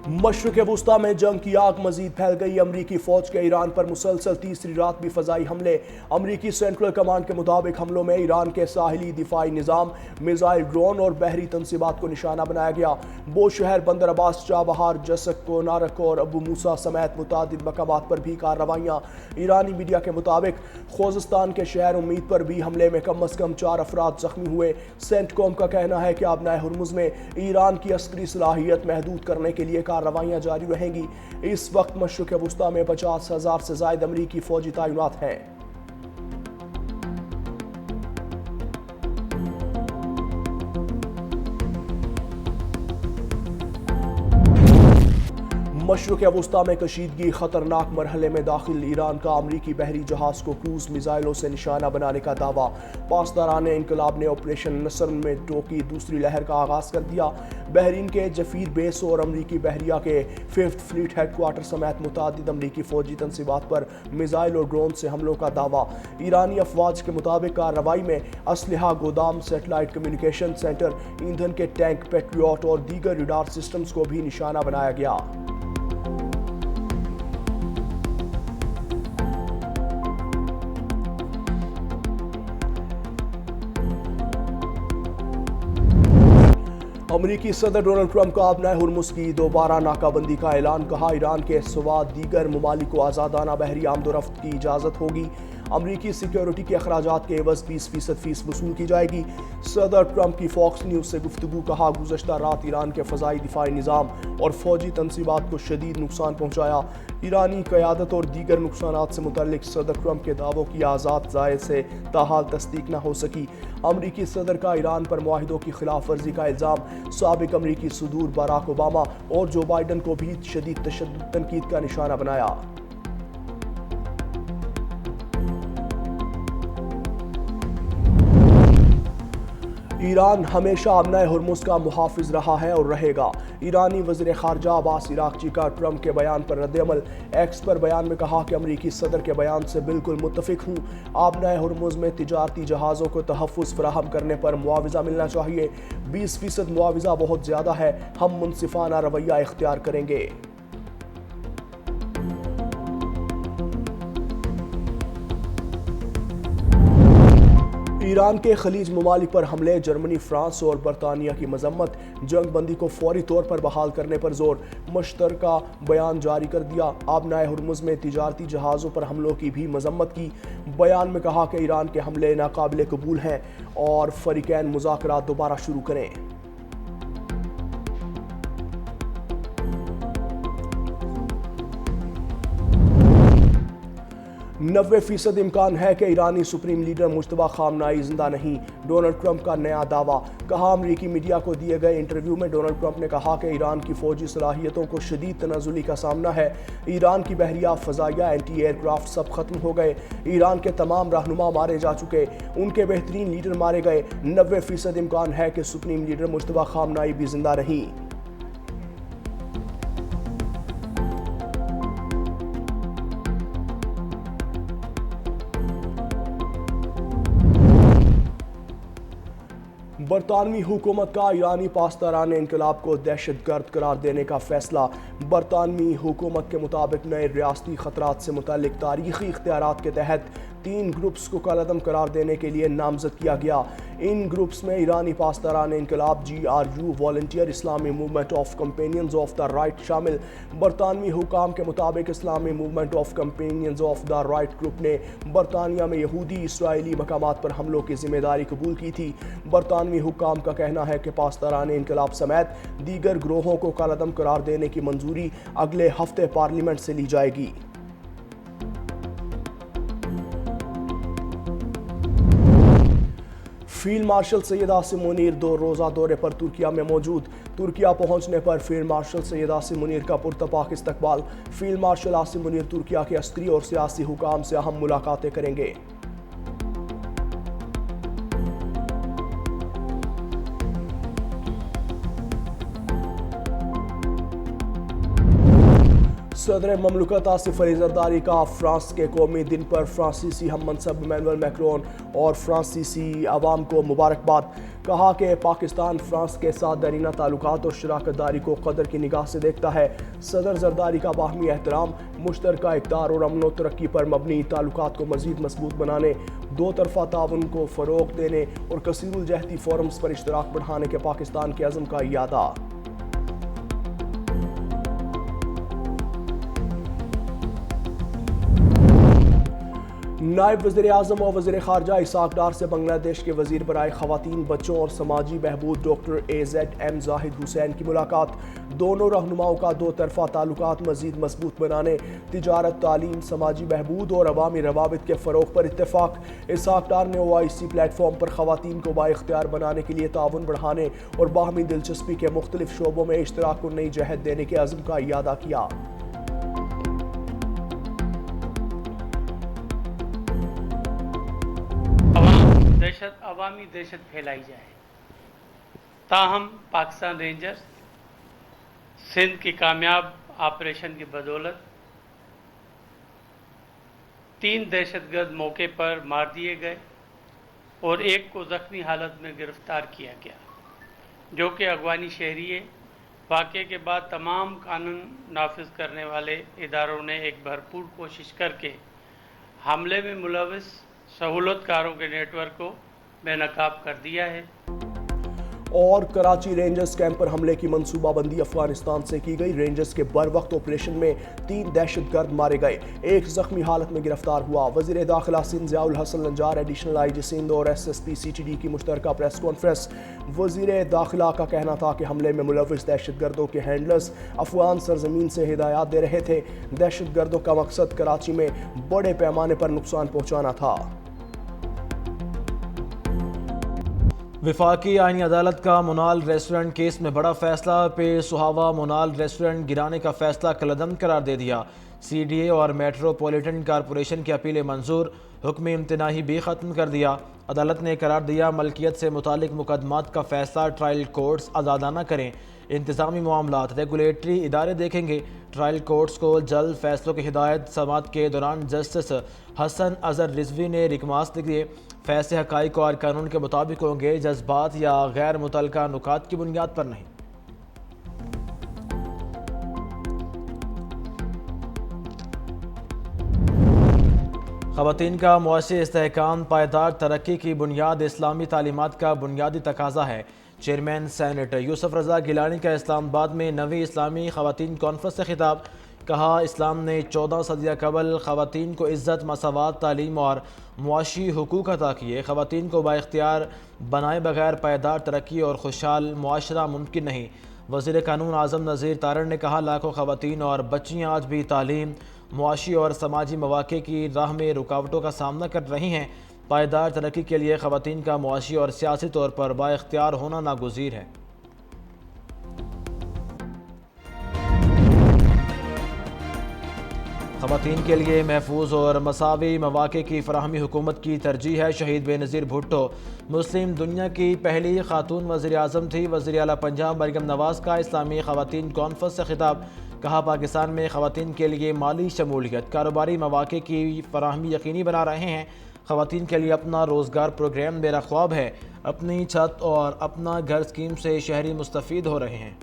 مشرق وسطی میں جنگ کی آگ مزید پھیل گئی۔ امریکی فوج کے ایران پر مسلسل تیسری رات بھی فضائی حملے۔ امریکی سینٹرل کمانڈ کے مطابق حملوں میں ایران کے ساحلی دفاعی نظام، میزائل، ڈرون اور بحری تنصیبات کو نشانہ بنایا گیا۔ بوشہر، بندر عباس، چابہار، جسک، کونارک اور ابو موسیٰ سمیت متعدد مقامات پر بھی کارروائیاں۔ ایرانی میڈیا کے مطابق خوزستان کے شہر امید پر بھی حملے میں کم از کم 4 افراد زخمی ہوئے۔ سینٹ کوم کا کہنا ہے کہ آبنائے ہرمز میں ایران کی عسکری صلاحیت محدود کرنے کے لیے کارروائیاں جاری رہیں گی۔ اس وقت مشرق وسطی میں 50,000 سے زائد امریکی فوجی تعینات ہیں۔ مشرق وسطی میں کشیدگی، خطرناک مرحلے میں داخل۔ ایران کا امریکی بحری جہاز کو کروز میزائلوں سے نشانہ بنانے کا دعویٰ۔ پاسداران انقلاب نے آپریشن نصر میں ٹو کی دوسری لہر کا آغاز کر دیا۔ بحرین کے جفیر بیس اور امریکی بحریہ کے 5th فلیٹ ہیڈ کوارٹر سمیت متعدد امریکی فوجی تنصیبات پر میزائل اور ڈرون سے حملوں کا دعویٰ۔ ایرانی افواج کے مطابق کارروائی میں اسلحہ گودام، سیٹلائٹ کمیونیکیشن سینٹر، ایندھن کے ٹینک، پیٹریوٹ اور دیگر ریڈار سسٹمز کو بھی نشانہ بنایا گیا۔ امریکی صدر ڈونلڈ ٹرمپ کا آبنائے ہرمز کی دوبارہ ناکہ بندی کا اعلان۔ کہا ایران کے سوا دیگر ممالک کو آزادانہ بحری آمد و رفت کی اجازت ہوگی۔ امریکی سیکیورٹی کے اخراجات کے عوض 20% فیس وصول کی جائے گی۔ صدر ٹرمپ کی فاکس نیوز سے گفتگو۔ کہا گزشتہ رات ایران کے فضائی دفاعی نظام اور فوجی تنصیبات کو شدید نقصان پہنچایا۔ ایرانی قیادت اور دیگر نقصانات سے متعلق صدر ٹرمپ کے دعووں کی آزاد ذرائع سے تاحال تصدیق نہ ہو سکی۔ امریکی صدر کا ایران پر معاہدوں کی خلاف ورزی کا الزام۔ سابق امریکی صدور باراک اوباما اور جو بائیڈن کو بھی شدید تنقید کا نشانہ بنایا۔ ایران ہمیشہ آبنائے ہرمز کا محافظ رہا ہے اور رہے گا۔ ایرانی وزیر خارجہ عباس عراقچی کا ٹرمپ کے بیان پر رد عمل۔ ایکس پر بیان میں کہا کہ امریکی صدر کے بیان سے بالکل متفق ہوں۔ آبنائے ہرمز میں تجارتی جہازوں کو تحفظ فراہم کرنے پر معاوضہ ملنا چاہیے۔ 20% معاوضہ بہت زیادہ ہے۔ ہم منصفانہ رویہ اختیار کریں گے۔ ایران کے خلیج ممالک پر حملے، جرمنی، فرانس اور برطانیہ کی مذمت۔ جنگ بندی کو فوری طور پر بحال کرنے پر زور۔ مشترکہ بیان جاری کر دیا۔ آبنائے ہرمز میں تجارتی جہازوں پر حملوں کی بھی مذمت کی۔ بیان میں کہا کہ ایران کے حملے ناقابل قبول ہیں اور فریقین مذاکرات دوبارہ شروع کریں۔ 90% امکان ہے کہ ایرانی سپریم لیڈر مجتبیٰ خامنہئی زندہ نہیں۔ ڈونلڈ ٹرمپ کا نیا دعویٰ۔ کہا امریکی میڈیا کو دیے گئے انٹرویو میں ڈونلڈ ٹرمپ نے کہا کہ ایران کی فوجی صلاحیتوں کو شدید تنزلی کا سامنا ہے۔ ایران کی بحریہ، فضائیہ، اینٹی ایئر کرافٹ سب ختم ہو گئے۔ ایران کے تمام رہنما مارے جا چکے، ان کے بہترین لیڈر مارے گئے۔ 90% امکان ہے کہ سپریم لیڈر مجتبیٰ خامنہئی بھی زندہ نہیں۔ برطانوی حکومت کا ایرانی پاسداران انقلاب کو دہشت گرد قرار دینے کا فیصلہ۔ برطانوی حکومت کے مطابق نئے ریاستی خطرات سے متعلق تاریخی اختیارات کے تحت 3 گروپس کو کالعدم قرار دینے کے لیے نامزد کیا گیا۔ ان گروپس میں ایرانی پاسداران انقلاب، GRU، والنٹیئر اسلامی movement of companions of the right شامل۔ برطانوی حکام کے مطابق اسلامی movement of companions of the right group نے برطانیہ میں یہودی اسرائیلی مقامات پر حملوں کی ذمہ داری قبول کی تھی۔ برطانوی حکام کا کہنا ہے کہ پاسداران انقلاب سمیت دیگر گروہوں کو کالعدم قرار دینے کی منظوری اگلے ہفتے پارلیمنٹ سے لی جائے گی۔ فیلڈ مارشل سید عاصم منیر 2 روزہ دورے پر ترکیہ میں موجود۔ ترکیہ پہنچنے پر فیلڈ مارشل سید عاصم منیر کا پرتپاک استقبال۔ فیلڈ مارشل عاصم منیر ترکیہ کے عسکری اور سیاسی حکام سے اہم ملاقاتیں کریں گے۔ صدر مملکت آصف علی زرداری کا فرانس کے قومی دن پر فرانسیسی ہم منصب ایمانوئل میکرون اور فرانسیسی عوام کو مبارکباد۔ کہا کہ پاکستان فرانس کے ساتھ دیرینہ تعلقات اور شراکت داری کو قدر کی نگاہ سے دیکھتا ہے۔ صدر زرداری کا باہمی احترام، مشترکہ اقدار اور امن و ترقی پر مبنی تعلقات کو مزید مضبوط بنانے، دو طرفہ تعاون کو فروغ دینے اور کثیر الجہتی فورمز پر اشتراک بڑھانے کے پاکستان کے عزم کا اعادہ۔ نائب وزیر اعظم اور وزیر خارجہ اسحاق ڈار سے بنگلہ دیش کے وزیر برائے خواتین، بچوں اور سماجی بہبود ڈاکٹر ایم زاہد حسین کی ملاقات۔ دونوں رہنماؤں کا دو طرفہ تعلقات مزید مضبوط بنانے، تجارت، تعلیم، سماجی بہبود اور عوامی روابط کے فروغ پر اتفاق۔ اسحاق ڈار نے OIC پلیٹ فارم پر خواتین کو بااختیار بنانے کے لیے تعاون بڑھانے اور باہمی دلچسپی کے مختلف شعبوں میں اشتراک کو نئی جہت دینے کے عزم کا اعادہ کیا۔ عوامی دہشت پھیلائی جائے، تاہم پاکستان رینجرز سندھ کی کامیاب آپریشن کی بدولت 3 دہشت گرد موقع پر مار دیے گئے اور ایک کو زخمی حالت میں گرفتار کیا گیا، جو کہ افغانی شہری ہے۔ واقعے کے بعد تمام قانون نافذ کرنے والے اداروں نے ایک بھرپور کوشش کر کے حملے میں ملوث سہولت کاروں کے نیٹ ورک کو بے نقاب کر دیا ہے۔ اور کراچی رینجرز کیمپ پر حملے کی منصوبہ بندی افغانستان سے کی گئی۔ رینجرز کے بر وقت آپریشن میں 3 دہشت گرد مارے گئے، ایک زخمی حالت میں گرفتار ہوا۔ وزیر داخلہ سندھ ضیاء الحسن نجار، ایڈیشنل IG سندھ اور SSP CTD کی مشترکہ پریس کانفرنس۔ وزیر داخلہ کا کہنا تھا کہ حملے میں ملوث دہشت گردوں کے ہینڈلرز افغان سرزمین سے ہدایات دے رہے تھے۔ دہشت گردوں کا مقصد کراچی میں بڑے پیمانے پر نقصان پہنچانا تھا۔ وفاقی آئینی عدالت کا منال ریسٹورنٹ کیس میں بڑا فیصلہ۔ پیر سہاوا منال ریسٹورنٹ گرانے کا فیصلہ کالعدم قرار دے دیا۔ CDA اور میٹروپولیٹن کارپوریشن کی اپیلیں منظور، حکم امتناعی بھی ختم کر دیا۔ عدالت نے قرار دیا ملکیت سے متعلق مقدمات کا فیصلہ ٹرائل کورٹس آزادانہ کریں، انتظامی معاملات ریگولیٹری ادارے دیکھیں گے۔ ٹرائل کورٹس کو جلد فیصلوں کی ہدایت۔ سماعت کے دوران جسٹس حسن اظہر رضوی نے رکماس دیے، فیصلے حقائق اور قانون کے مطابق ہوں گے، جذبات یا غیر متعلقہ نکات کی بنیاد پر نہیں۔ خواتین کا معاشی استحکام پائیدار ترقی کی بنیاد اسلامی تعلیمات کا بنیادی تقاضا ہے۔ چیئرمین سینٹ یوسف رضا گیلانی کا اسلام آباد میں 9ویں اسلامی خواتین کانفرنس سے خطاب۔ کہا، اسلام نے 14 صدیہ قبل خواتین کو عزت، مساوات، تعلیم اور معاشی حقوق عطا کیے۔ خواتین کو بااختیار بنائے بغیر پائیدار ترقی اور خوشحال معاشرہ ممکن نہیں۔ وزیر قانون اعظم نذیر تارڑ نے کہا، لاکھوں خواتین اور بچیاں آج بھی تعلیم، معاشی اور سماجی مواقع کی راہ میں رکاوٹوں کا سامنا کر رہی ہیں۔ پائیدار ترقی کے لیے خواتین کا معاشی اور سیاسی طور پر بااختیار ہونا ناگزیر ہے۔ خواتین کے لیے محفوظ اور مساوی مواقع کی فراہمی حکومت کی ترجیح ہے۔ شہید بے نظیر بھٹو مسلم دنیا کی پہلی خاتون وزیر اعظم تھی۔ وزیر اعلیٰ پنجاب مریم نواز کا اسلامی خواتین کانفرنس سے خطاب۔ کہا، پاکستان میں خواتین کے لیے مالی شمولیت، کاروباری مواقع کی فراہمی یقینی بنا رہے ہیں۔ خواتین کے لیے اپنا روزگار پروگرام میرا خواب ہے۔ اپنی چھت اور اپنا گھر اسکیم سے شہری مستفید ہو رہے ہیں۔